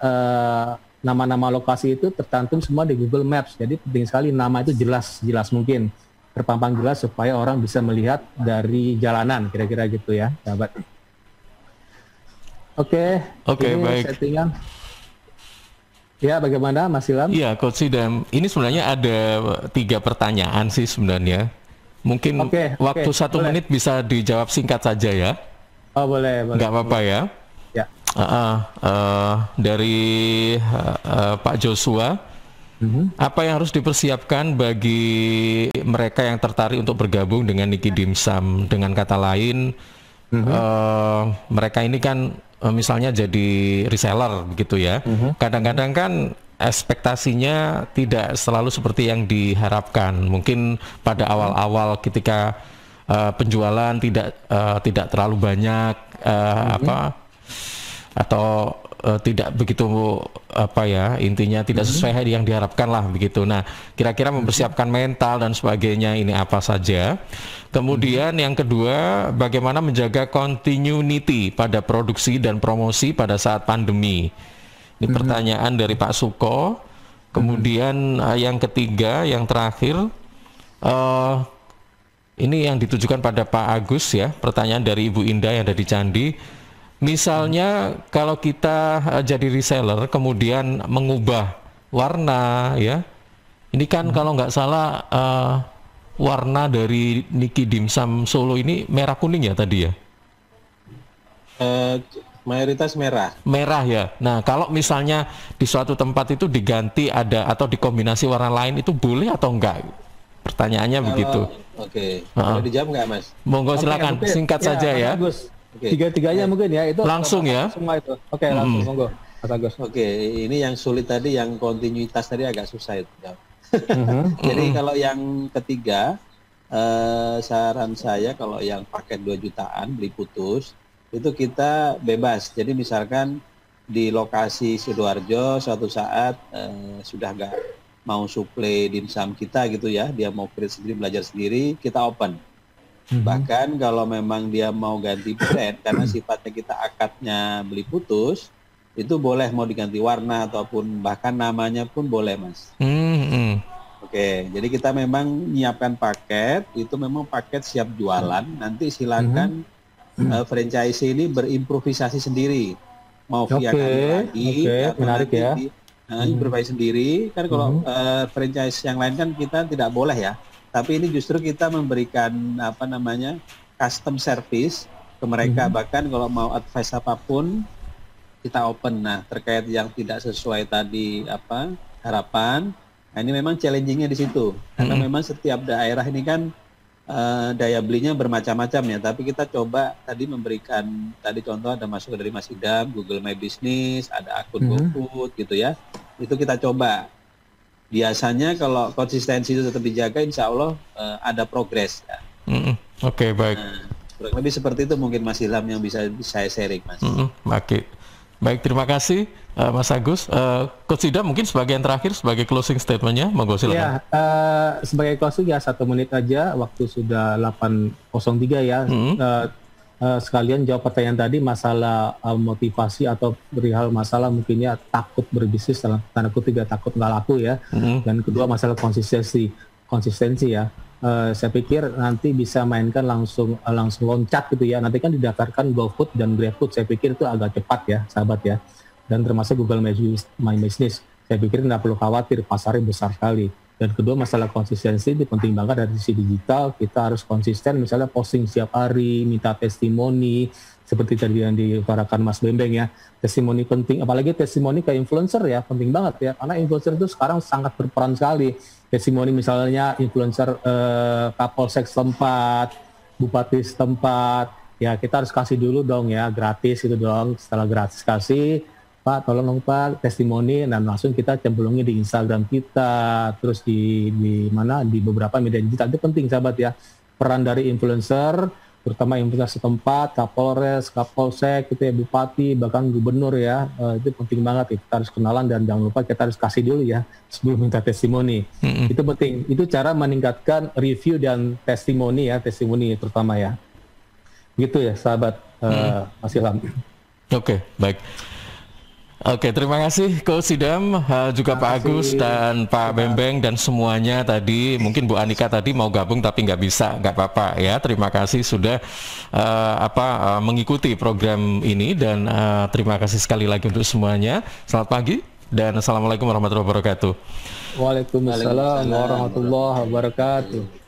nama-nama lokasi itu tercantum semua di Google Maps. Jadi penting sekali nama itu jelas mungkin, terpampang jelas supaya orang bisa melihat dari jalanan, kira-kira gitu ya, sahabat. Oke, baik. Settingan. Ya, bagaimana Mas Ilham? Iya, Coach Idam. Ini sebenarnya ada 3 pertanyaan sih sebenarnya. Mungkin waktu 1 menit bisa dijawab singkat saja ya. Oh, boleh. Nggak apa-apa ya. Ya. Dari Pak Joshua. Apa yang harus dipersiapkan bagi mereka yang tertarik untuk bergabung dengan Niki Dimsum? Dengan kata lain, mereka ini kan misalnya jadi reseller begitu ya. Kadang-kadang kan ekspektasinya tidak selalu seperti yang diharapkan. Mungkin pada awal-awal ketika penjualan tidak terlalu banyak atau tidak begitu intinya tidak sesuai yang diharapkan lah begitu. Nah, kira-kira mempersiapkan mental dan sebagainya ini apa saja. Kemudian yang kedua, bagaimana menjaga continuity pada produksi dan promosi pada saat pandemi. Ini pertanyaan dari Pak Suko. Kemudian yang ketiga, yang terakhir, ini yang ditujukan pada Pak Agus ya. Pertanyaan dari Ibu Indah yang ada di Candi. Misalnya kalau kita jadi reseller kemudian mengubah warna ya, ini kan kalau nggak salah warna dari Niki Dimsum Solo ini merah kuning ya tadi ya? Mayoritas merah. Merah ya. Nah kalau misalnya di suatu tempat itu diganti ada atau dikombinasi warna lain itu boleh atau enggak? Pertanyaannya begitu. Oke. Boleh dijawab nggak Mas? Monggo silakan singkat saja ya. Bagus. Okay. Tiga-tiganya mungkin ya itu langsung ya semua itu. Oke, langsung monggo Mas Agus. Oke, ini yang sulit tadi, yang kontinuitas tadi agak susah itu. Jadi kalau yang ketiga, saran saya kalau yang paket 2 jutaan beli putus itu kita bebas. Jadi misalkan di lokasi Sidoarjo suatu saat sudah nggak mau suplai dimsum kita gitu ya, dia mau create sendiri, belajar sendiri, kita open. Bahkan kalau memang dia mau ganti brand karena sifatnya kita akadnya beli putus, itu boleh mau diganti warna ataupun bahkan namanya pun boleh Mas. Oke, jadi kita memang menyiapkan paket, itu memang paket siap jualan, nanti silakan franchise ini berimprovisasi sendiri, mau via kami lagi, menarik ya. Improvisasi sendiri, kan kalau franchise yang lain kan kita tidak boleh ya. Tapi ini justru kita memberikan custom service ke mereka, bahkan kalau mau advice apapun kita open. Nah, terkait yang tidak sesuai tadi harapan, nah ini memang challengingnya di situ, karena memang setiap daerah ini kan daya belinya bermacam-macam ya. Tapi kita coba tadi memberikan tadi contoh ada masuk dari Mas Idam, Google My Business, ada akun GoFood gitu ya. Itu kita coba. Biasanya kalau konsistensi itu tetap dijaga, insya Allah ada progres. Ya. Oke, baik. Kurang lebih seperti itu mungkin Mas Ilham yang bisa saya sharing, Mas. Oke. Baik, terima kasih Mas Agus. Coach Idam mungkin sebagai yang terakhir, sebagai closing statement-nya, monggo silakan. Ya, sebagai closing ya 1 menit aja, waktu sudah 8.03 ya. Sekalian jawab pertanyaan tadi masalah motivasi atau perihal masalah mungkinnya takut berbisnis dalam tanda kutip ya, takut nggak laku ya. Dan kedua masalah konsistensi ya. Saya pikir nanti bisa mainkan langsung loncat gitu ya. Nanti kan didaftarkan GoFood dan GrabFood. Saya pikir itu agak cepat ya, sahabat ya. Dan termasuk Google My Business. Saya pikir nggak perlu khawatir, pasarnya besar sekali. Dan kedua masalah konsistensi itu penting banget dari sisi digital. Kita harus konsisten, misalnya posting setiap hari, minta testimoni seperti tadi yang diutarakan Mas Bembeng ya. Testimoni penting, apalagi testimoni ke influencer ya, penting banget ya. Karena influencer itu sekarang sangat berperan sekali. Testimoni misalnya influencer Kapolsek setempat, Bupati setempat, ya kita harus kasih dulu dong ya, gratis itu dong. Setelah gratis kasih, Pak, tolong dong Pak, testimoni, dan langsung kita cemplungi di Instagram kita, terus di beberapa media digital. Itu penting sahabat ya, peran dari influencer, terutama influencer setempat, Kapolres, Kapolsek, gitu ya, Bupati, bahkan Gubernur ya, itu penting banget ya. Kita harus kenalan dan jangan lupa kita harus kasih dulu ya, sebelum minta testimoni. Itu penting, itu cara meningkatkan review dan testimoni ya, testimoni terutama ya. Gitu ya sahabat Mas Ilham. Oke, baik. Oke, terima kasih Coach Idam, juga Pak Agus dan Pak Bembeng dan semuanya tadi. Mungkin Bu Anika tadi mau gabung tapi nggak bisa, nggak apa-apa ya. Terima kasih sudah mengikuti program ini dan terima kasih sekali lagi untuk semuanya. Selamat pagi dan assalamualaikum warahmatullahi wabarakatuh. Waalaikumsalam warahmatullahi wabarakatuh.